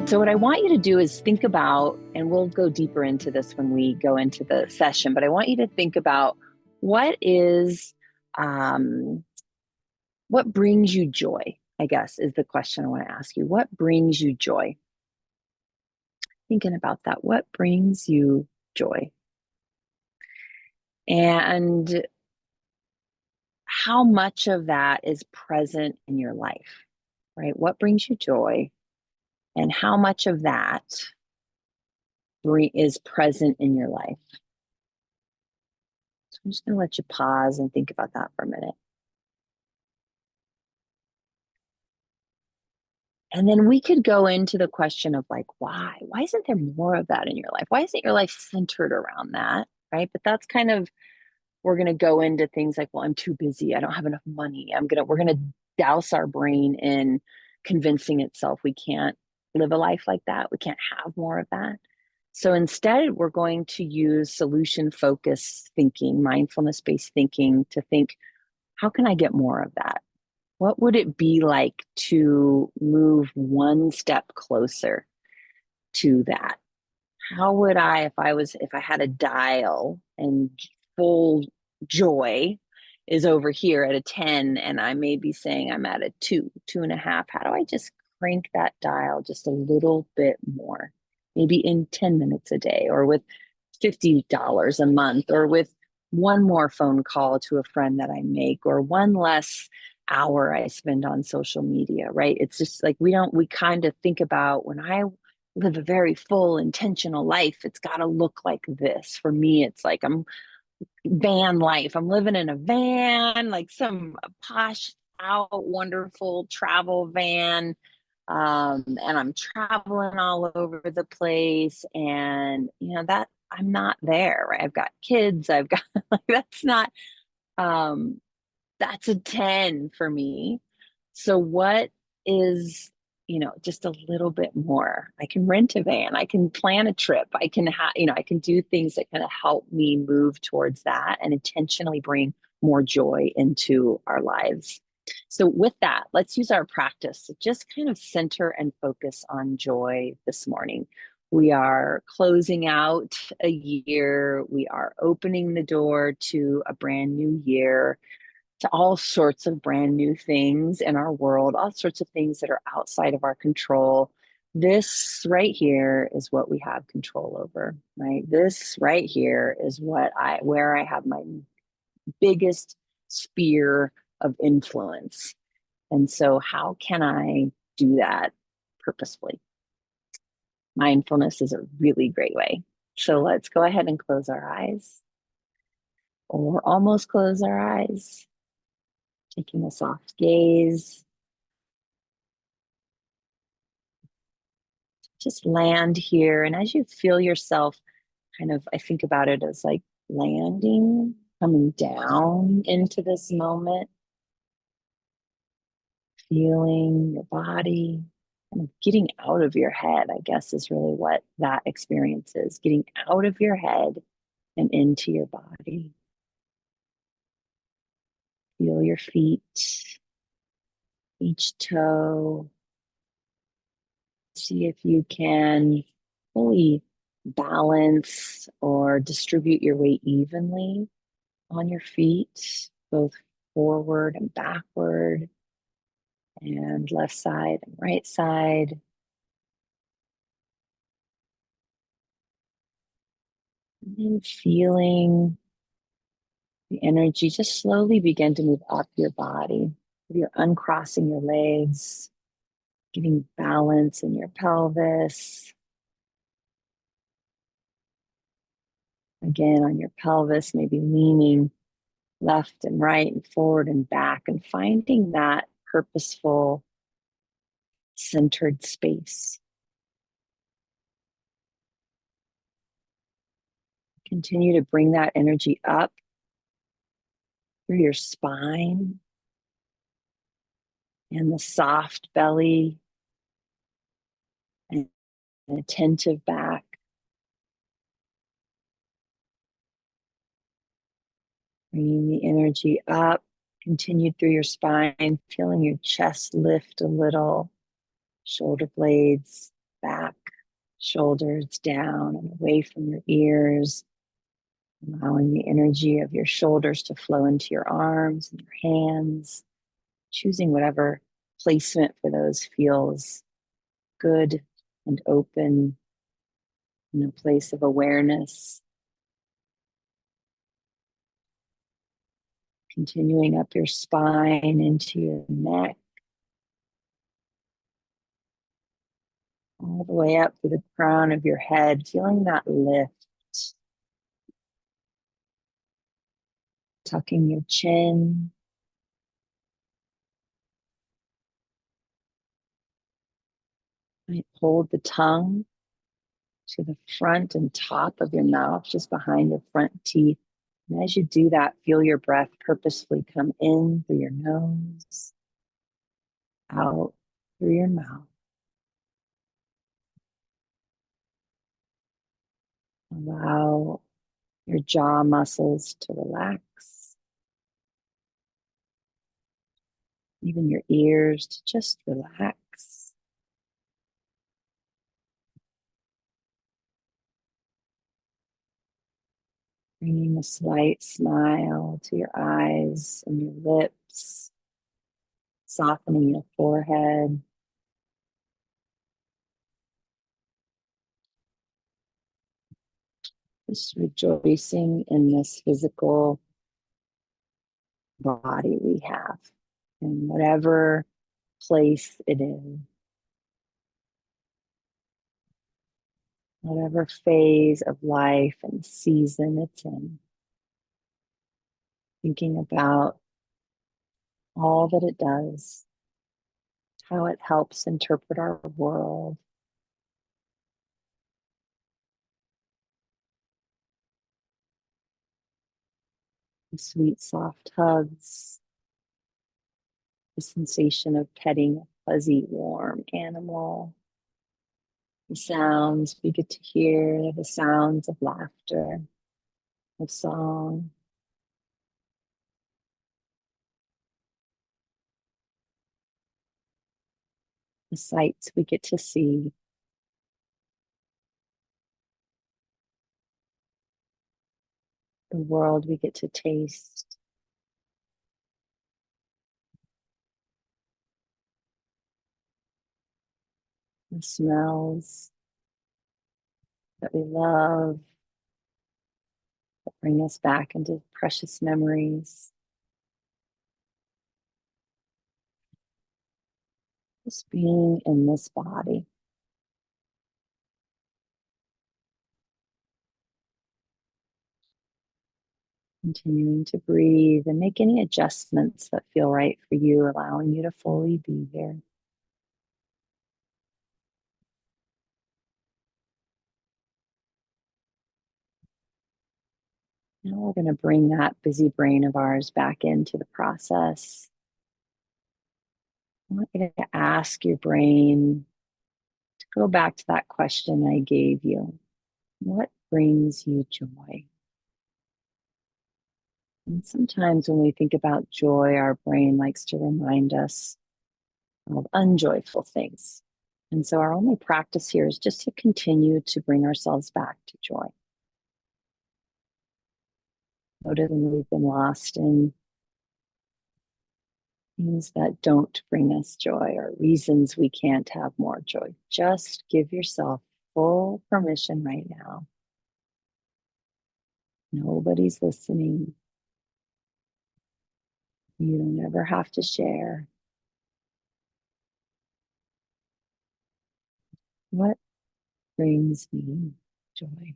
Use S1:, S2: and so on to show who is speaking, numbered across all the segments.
S1: So what I want you to do is think about, and we'll go deeper into this when we go into the session, but I want you to think about what is, um, what brings you joy, I guess, is the question I want to ask you. What brings you joy? Thinking about that. What brings you joy? And how much of that is present in your life, right? What brings you joy? And how much of that is present in your life? So I'm just going to let you pause and think about that for a minute. And then we could go into the question of like, why? Why isn't there more of that in your life? Why isn't your life centered around that? Right. But that's kind of, we're going to go into things like, well, I'm too busy. I don't have enough money. We're going to douse our brain in convincing itself we can't live a life like that. We can't have more of that. So instead, we're going to use solution focused thinking, mindfulness based thinking to think, how can I get more of that? What would it be like to move one step closer to that? How would if I had a dial and full joy is over here at a 10 and I may be saying I'm at a 2.5, how do I just crank that dial just a little bit more? Maybe in 10 minutes a day, or with $50 a month, or with one more phone call to a friend that I make, or one less hour I spend on social media, right? It's just like we kind of think about, when I live a very full, intentional life, it's got to look like this. For me, it's like I'm van life. I'm living in a van, like some posh out, wonderful travel van. And I'm traveling all over the place. And, that I'm not there, right? I've got kids. I've got, like, um, that's a 10 for me. So what is, just a little bit more? I can rent a van. I can plan a trip. I can I can do things that kind of help me move towards that and intentionally bring more joy into our lives. So with that, let's use our practice to just kind of center and focus on joy this morning. We are closing out a year. We are opening the door to a brand new year, to all sorts of brand new things in our world, all sorts of things that are outside of our control. This right here is what we have control over, right? This right here is where I have my biggest sphere of influence. And so how can I do that purposefully? Mindfulness is a really great way. So let's go ahead and close our eyes, or almost close our eyes, taking a soft gaze. Just land here. And as you feel yourself kind of, I think about it as like landing, coming down into this moment, feeling your body, kind of getting out of your head, I guess, is really what that experience is. Getting out of your head and into your body. Feel your feet, each toe. See if you can fully balance or distribute your weight evenly on your feet, both forward and backward, and left side and right side. And then feeling the energy just slowly begin to move up your body. You're uncrossing your legs, getting balance in your pelvis. Again, on your pelvis, maybe leaning left and right and forward and back, and finding that purposeful, centered space. Continue to bring that energy up through your spine and the soft belly and an attentive back. Bringing the energy up, continue through your spine, feeling your chest lift a little, shoulder blades back, shoulders down and away from your ears, allowing the energy of your shoulders to flow into your arms and your hands, choosing whatever placement for those feels good and open in a place of awareness. Continuing up your spine into your neck, all the way up to the crown of your head, feeling that lift, tucking your chin. Might hold the tongue to the front and top of your mouth, just behind your front teeth. And as you do that, feel your breath purposefully come in through your nose, out through your mouth. Allow your jaw muscles to relax, even your ears to just relax. Bringing a slight smile to your eyes and your lips, softening your forehead. Just rejoicing in this physical body we have, in whatever place it is, whatever phase of life and season it's in. Thinking about all that it does, how it helps interpret our world. The sweet, soft hugs, the sensation of petting a fuzzy, warm animal, the sounds we get to hear, the sounds of laughter, of song, the sights we get to see, the world we get to taste, the smells that we love, that bring us back into precious memories. Just being in this body. Continuing to breathe and make any adjustments that feel right for you, allowing you to fully be here. Now we're going to bring that busy brain of ours back into the process. I want you to ask your brain to go back to that question I gave you. What brings you joy? And sometimes when we think about joy, our brain likes to remind us of unjoyful things. And so our only practice here is just to continue to bring ourselves back to joy. Notice when we've been lost in things that don't bring us joy or reasons we can't have more joy. Just give yourself full permission right now. Nobody's listening. You don't ever have to share. What brings me joy?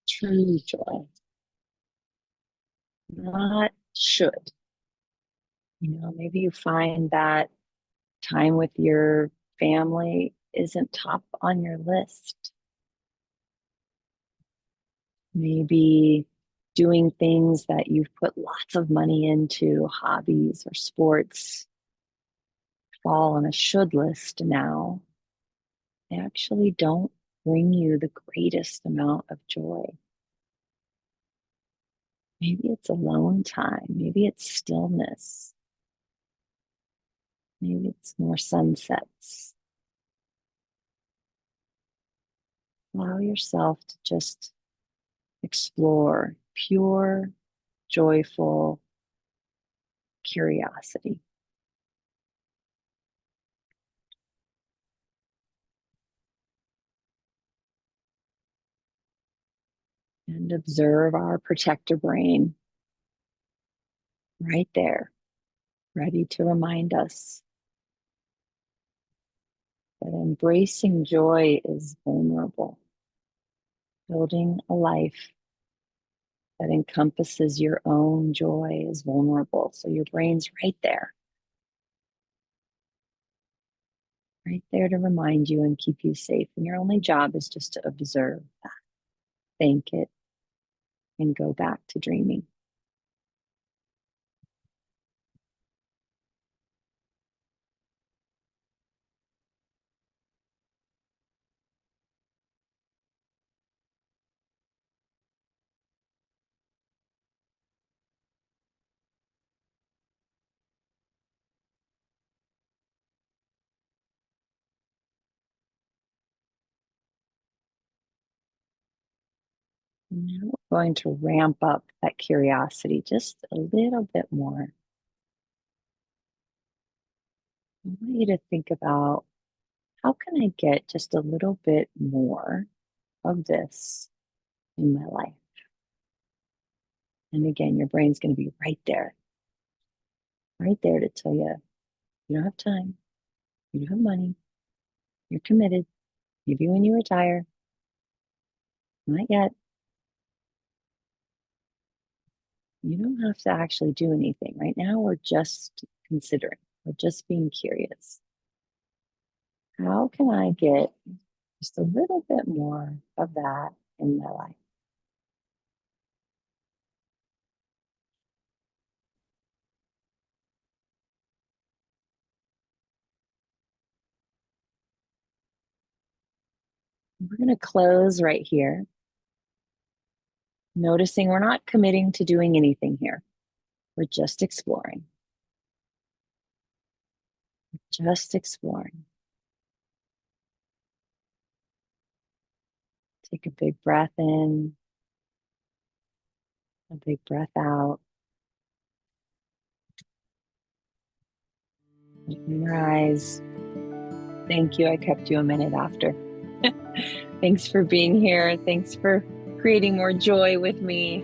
S1: True joy, not should. Maybe you find that time with your family isn't top on your list. Maybe doing things that you've put lots of money into, hobbies or sports, fall on a should list now. They actually don't bring you the greatest amount of joy. Maybe it's alone time. Maybe it's stillness. Maybe it's more sunsets. Allow yourself to just explore pure, joyful curiosity. And observe our protector brain right there, ready to remind us that embracing joy is vulnerable. Building a life that encompasses your own joy is vulnerable. So your brain's right there to remind you and keep you safe. And your only job is just to observe that, thank it, and go back to dreaming. Now we're going to ramp up that curiosity just a little bit more. I want you to think about, how can I get just a little bit more of this in my life? And again, your brain's going to be right there to tell you, you don't have time, you don't have money, you're committed. Maybe when you retire, not yet. You don't have to actually do anything. Right now, we're just considering, we're just being curious. How can I get just a little bit more of that in my life? We're going to close right here, noticing we're not committing to doing anything here. We're just exploring, just exploring. Take a big breath in, a big breath out. Open your eyes. Thank you. I kept you a minute after. Thanks for being here. Thanks for creating more joy with me.